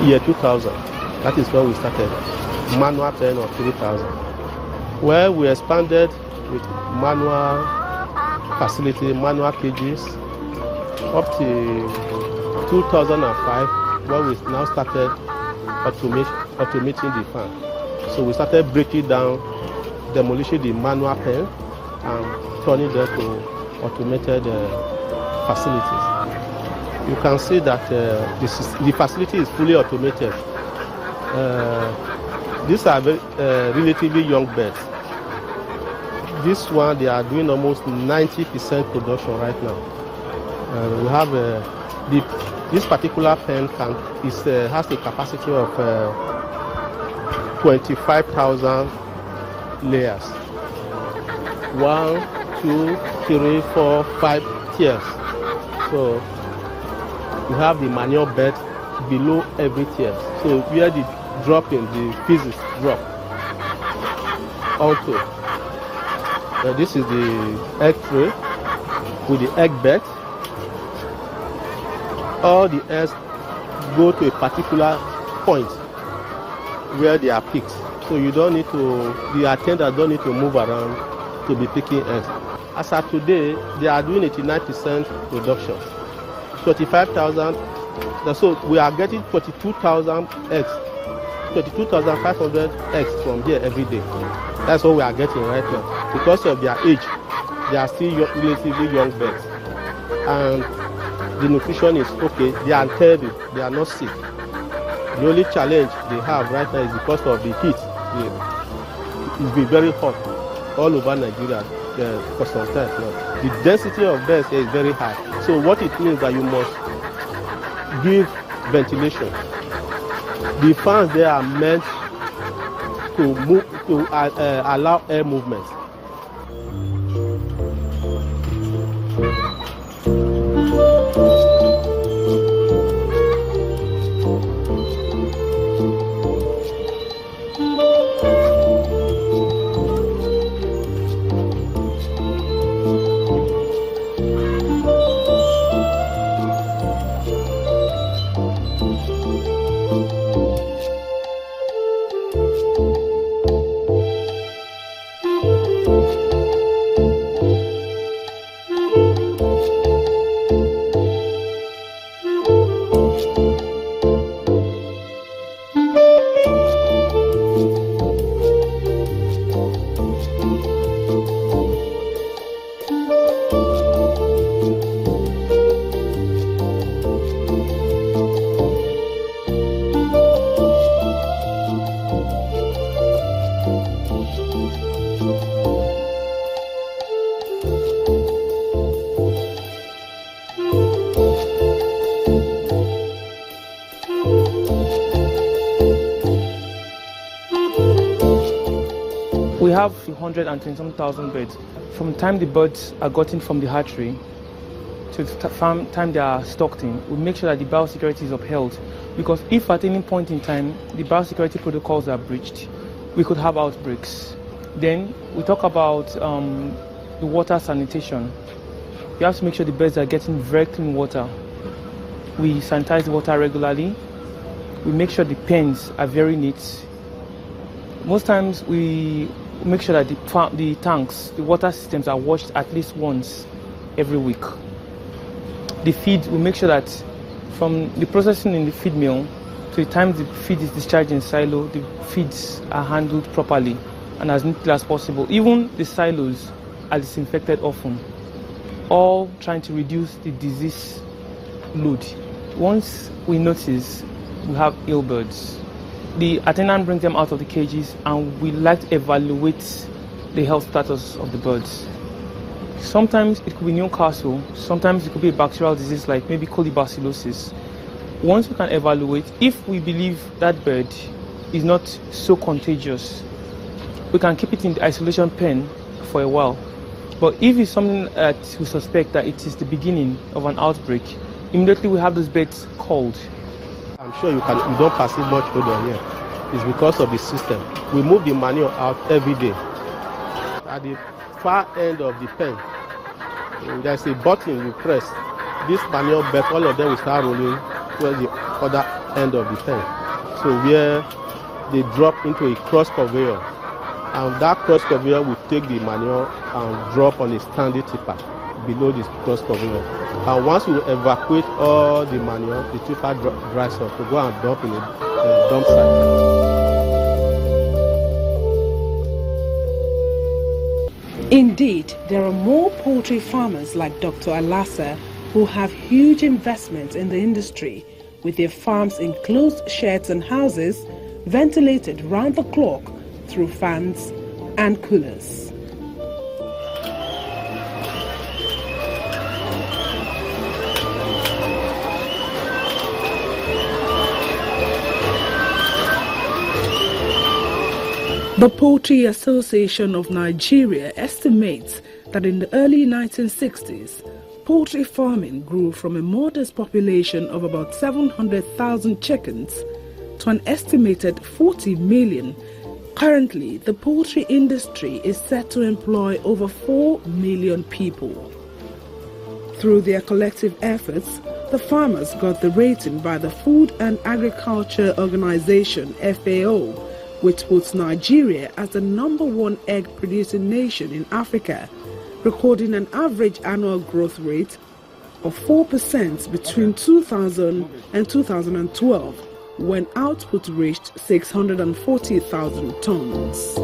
year 2000. That is when we started. Manual pen of 3,000. Where we expanded with manual facility, manual cages, up to 2005, when we now started automating the farm. So we started breaking down, demolishing the manual pen and turning them to automated facilities. You can see that the facility is fully automated. These are relatively young birds. This one, they are doing almost 90% production right now. We have this particular pen has a capacity of 25,000 layers. 1, 2, 3, 4, 5 tiers. So you have the manual bed below every tier. So where the dropping, the feces drop onto. This is the egg tray with the egg bed. All the eggs go to a particular point where they are picked. So you don't need to, the attendant don't need to move around to be picking eggs. As of today, they are doing 89% production. 25,000. So we are getting 42,000 eggs. 22,500 eggs from here every day. That's what we are getting right now. Because of their age, they are still relatively young birds. And the nutrition is okay. They are healthy. They are not sick. The only challenge they have right now is because of the heat. It's been very hot all over Nigeria for some time now. The density of birds here is very high. So what it means that you must give ventilation. The fans there are meant to move, to allow air movement. We have 120,000 birds. From the time the birds are gotten from the hatchery to the time they are stocked in, we make sure that the biosecurity is upheld. Because if at any point in time the biosecurity protocols are breached, we could have outbreaks. Then we talk about the water sanitation. We have to make sure the birds are getting very clean water. We sanitize the water regularly. We make sure the pens are very neat. Most times we make sure that the tanks, the water systems are washed at least once every week. The feed, we make sure that from the processing in the feed mill to the time the feed is discharged in silo, the feeds are handled properly and as neatly as possible. Even the silos are disinfected often, all trying to reduce the disease load. Once we notice we have ill birds, the attendant brings them out of the cages and we like to evaluate the health status of the birds. Sometimes it could be Newcastle, sometimes it could be a bacterial disease like maybe colibacillosis. Once we can evaluate, if we believe that bird is not so contagious, we can keep it in the isolation pen for a while. But if it's something that we suspect that it is the beginning of an outbreak, immediately we have those birds called. I'm sure you don't perceive much odor here. It's because of the system. We move the manure out every day. At the far end of the pen, there's a button you press. This manure bed, all of them will start rolling towards the other end of the pen. So where they drop into a cross conveyor, and that cross conveyor will take the manure and drop on a standing tipper below this cross conveyor. And once you evacuate all the manure, the tipper dries up to go and dump in a dump site. Indeed, there are more poultry farmers like Dr. Alasa who have huge investments in the industry, with their farms in closed sheds and houses, ventilated round the clock through fans and coolers. The Poultry Association of Nigeria estimates that in the early 1960s, poultry farming grew from a modest population of about 700,000 chickens to an estimated 40 million. Currently, the poultry industry is set to employ over 4 million people. Through their collective efforts, the farmers got the rating by the Food and Agriculture Organization, FAO, which puts Nigeria as the #1 egg-producing nation in Africa, recording an average annual growth rate of 4% between 2000 and 2012, when output reached 640,000 tons.